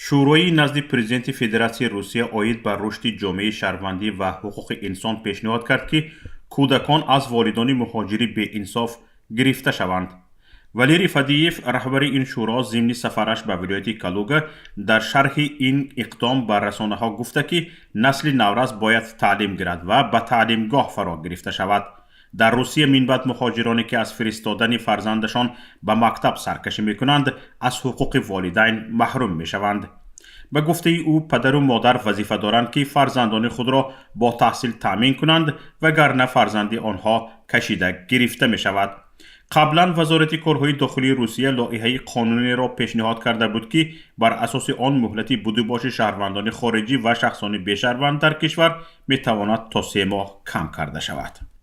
شورای نزد پرزیدنت فدراسیون روسیه اوید بر رشد جامعه شهروندی و حقوق انسان پیشنهاد کرد که کودکان از والدان مهاجری به انصاف گرفته شوند. ولی رفدیف رهبر این شورا ضمن سفرش به ولایت کالوگا در شرح این اقدام بر رسانه ها گفته که نسل نورز باید تعلیم گیرد و به تعلیمگاه فرا گرفته شود. در روسیه من بعد مهاجرانی که از فرستادن فرزندشان به مکتب سرکشی می کنند از حقوق والدین محروم می شوند. به گفته او پدر و مادر وظیفه دارند که فرزندان خود را با تحصیل تامین کنند وگرنه فرزند آنها کشیده گرفته می شود. قبلا وزارت کارهای داخلی روسیه لایحه قانونی را پیشنهاد کرده بود که بر اساس آن مهلت بودجه شهروندان خارجی و شخصان بی‌شهروند در کشور می تواند تا 3 ماه کم کرده شود.